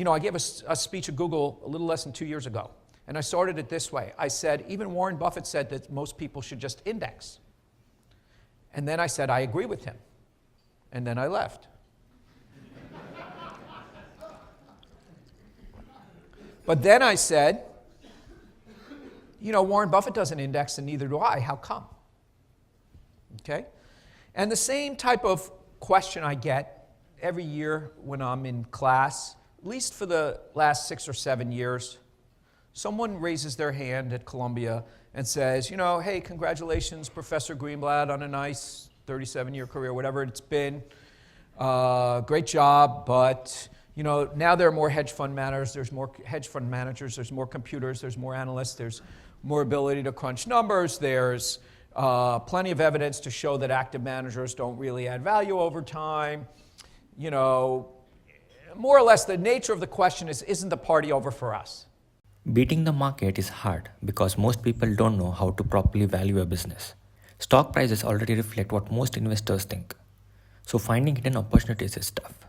I gave a speech at Google a little less than 2 years ago. And I started it this way. I said, even Warren Buffett said that most people should just index. And then I said, I agree with him. And then I left. But then I said, Warren Buffett doesn't index and neither do I. How come? Okay? And the same type of question I get every year when I'm in class, at least for the last 6 or 7 years, someone raises their hand at Columbia and says, hey, congratulations, Professor Greenblatt, on a nice 37-year career, whatever it's been. Great job, but now there are more hedge fund managers, there's more computers, there's more analysts, there's more ability to crunch numbers, there's plenty of evidence to show that active managers don't really add value over time. More or less the nature of the question is, isn't the party over for us? Beating the market is hard because most people don't know how to properly value a business. Stock prices already reflect what most investors think. So finding hidden opportunities is tough.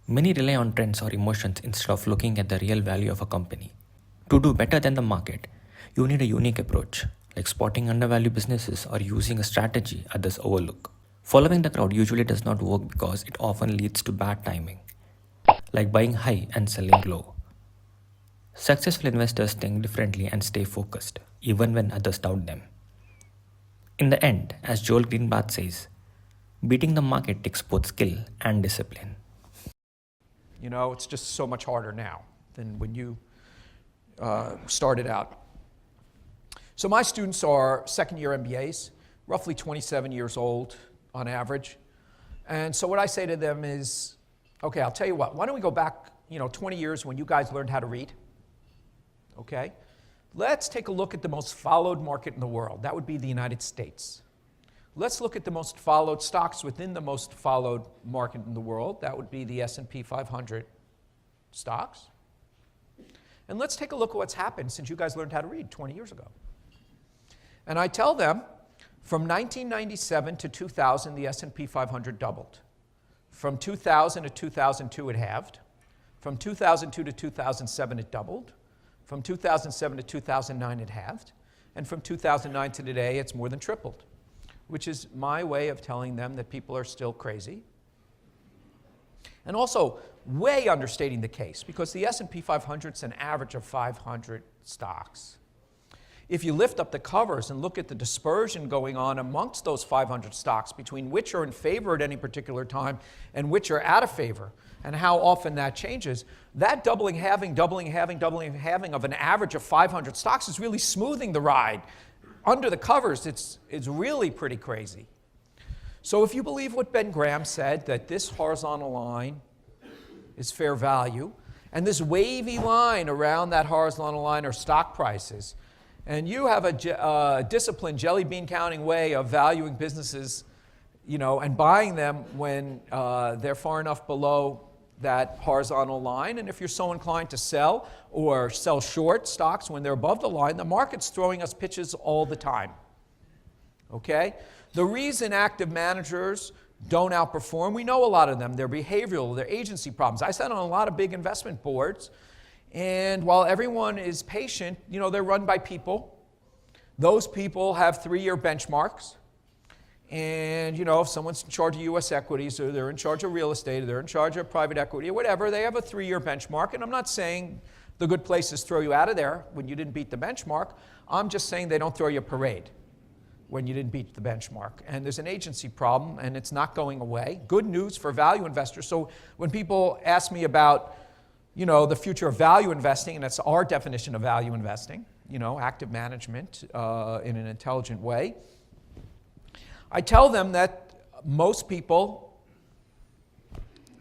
Many rely on trends or emotions instead of looking at the real value of a company. To do better than the market, you need a unique approach, like spotting undervalued businesses or using a strategy others overlook. Following the crowd usually does not work because it often leads to bad timing, like buying high and selling low. Successful investors think differently and stay focused, even when others doubt them. In the end, as Joel Greenblatt says, beating the market takes both skill and discipline. It's just so much harder now than when you started out. So my students are second-year MBAs, roughly 27 years old on average. And so what I say to them is, okay, I'll tell you what, why don't we go back 20 years when you guys learned how to read? Okay? Let's take a look at the most followed market in the world. That would be the United States. Let's look at the most followed stocks within the most followed market in the world. That would be the S&P 500 stocks. And let's take a look at what's happened since you guys learned how to read 20 years ago. And I tell them, from 1997 to 2000, the S&P 500 doubled. From 2000 to 2002, it halved. From 2002 to 2007, it doubled. From 2007 to 2009, it halved. And from 2009 to today, it's more than tripled, which is my way of telling them that people are still crazy. And also way understating the case, because the S&P 500 is an average of 500 stocks. If you lift up the covers and look at the dispersion going on amongst those 500 stocks between which are in favor at any particular time and which are out of favor, and how often that changes, that doubling, halving of an average of 500 stocks is really smoothing the ride. Under the covers, it's really pretty crazy. So if you believe what Ben Graham said, that this horizontal line is fair value, and this wavy line around that horizontal line are stock prices, and you have a disciplined jelly bean counting way of valuing businesses, and buying them when they're far enough below that horizontal line, and if you're so inclined to sell or sell short stocks when they're above the line, the market's throwing us pitches all the time. Okay? The reason active managers don't outperform, we know a lot of them. They're behavioral, they're agency problems. I sat on a lot of big investment boards, and while everyone is patient, they're run by people. Those people have 3-year benchmarks. And, if someone's in charge of U.S. equities, or they're in charge of real estate, or they're in charge of private equity, or whatever, they have a 3-year benchmark. And I'm not saying the good places throw you out of there when you didn't beat the benchmark. I'm just saying they don't throw you a parade when you didn't beat the benchmark. And there's an agency problem, and it's not going away. Good news for value investors. So when people ask me about, the future of value investing, and that's our definition of value investing, active management in an intelligent way, I tell them that most people,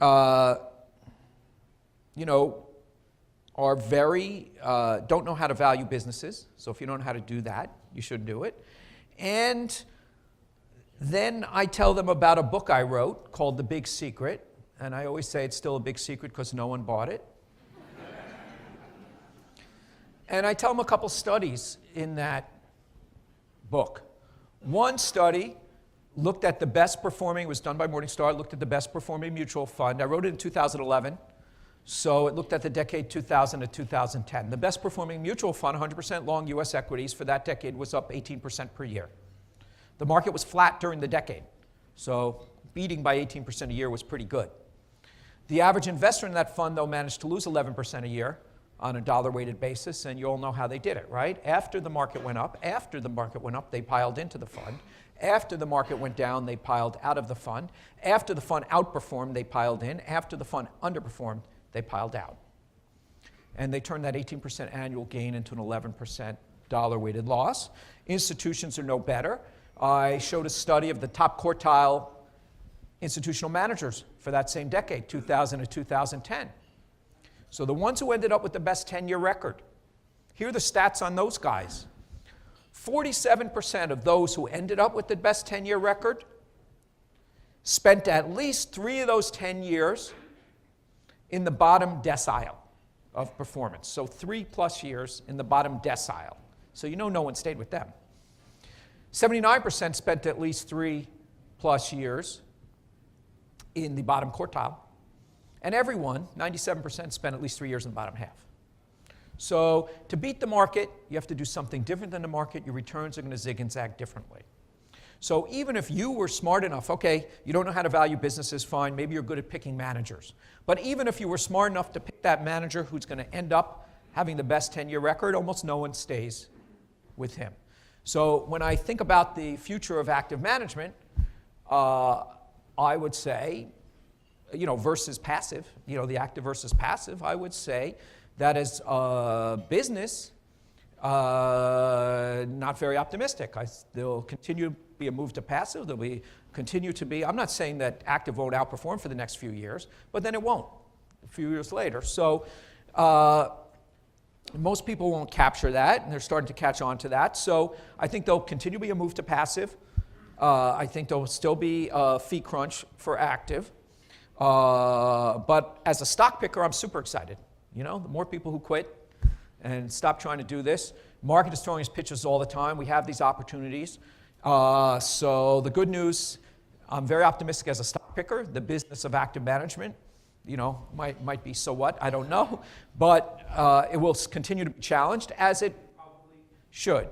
are very, don't know how to value businesses. So if you don't know how to do that, you shouldn't do it. And then I tell them about a book I wrote called The Big Secret. And I always say it's still a big secret because no one bought it. And I tell them a couple studies in that book. One study looked at the best performing, it was done by Morningstar, looked at the best performing mutual fund. I wrote it in 2011. So it looked at the decade 2000 to 2010. The best performing mutual fund, 100% long US equities for that decade, was up 18% per year. The market was flat during the decade, so beating by 18% a year was pretty good. The average investor in that fund, though, managed to lose 11% a year on a dollar-weighted basis, and you all know how they did it, right? After the market went up, they piled into the fund. After the market went down, they piled out of the fund. After the fund outperformed, they piled in. After the fund underperformed, they piled out. And they turned that 18% annual gain into an 11% dollar-weighted loss. Institutions are no better. I showed a study of the top quartile institutional managers for that same decade, 2000 to 2010. So the ones who ended up with the best 10-year record, here are the stats on those guys. 47% of those who ended up with the best 10-year record spent at least 3 of those 10 years in the bottom decile of performance. So 3+ years in the bottom decile. So you know no one stayed with them. 79% spent at least 3+ years in the bottom quartile. And everyone, 97%, spent at least 3 years in the bottom half. So to beat the market, you have to do something different than the market. Your returns are going to zig and zag differently. So even if you were smart enough, okay, you don't know how to value businesses, fine, maybe you're good at picking managers. But even if you were smart enough to pick that manager who's going to end up having the best 10-year record, almost no one stays with him. So when I think about the future of active management, I would say, versus passive, the active versus passive, I would say that as a business, not very optimistic. There'll continue to be a move to passive. There'll continue to be, I'm not saying that active won't outperform for the next few years, but then it won't a few years later. So most people won't capture that, and they're starting to catch on to that. So I think there'll continue to be a move to passive. I think there'll still be a fee crunch for active. But as a stock picker, I'm super excited. The more people who quit and stop trying to do this. Market is throwing us pitches all the time. We have these opportunities. So the good news, I'm very optimistic as a stock picker. The business of active management, might be so what, I don't know. But it will continue to be challenged, as it probably should,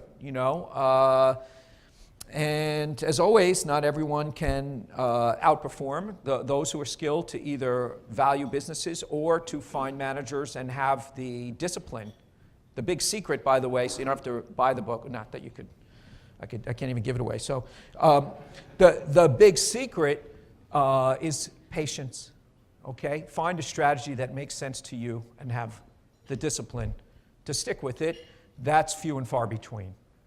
And as always, not everyone can outperform those who are skilled to either value businesses or to find managers and have the discipline. The big secret, by the way, so you don't have to buy the book, not that you could, I can't even give it away. So the big secret is patience, okay? Find a strategy that makes sense to you and have the discipline to stick with it. That's few and far between.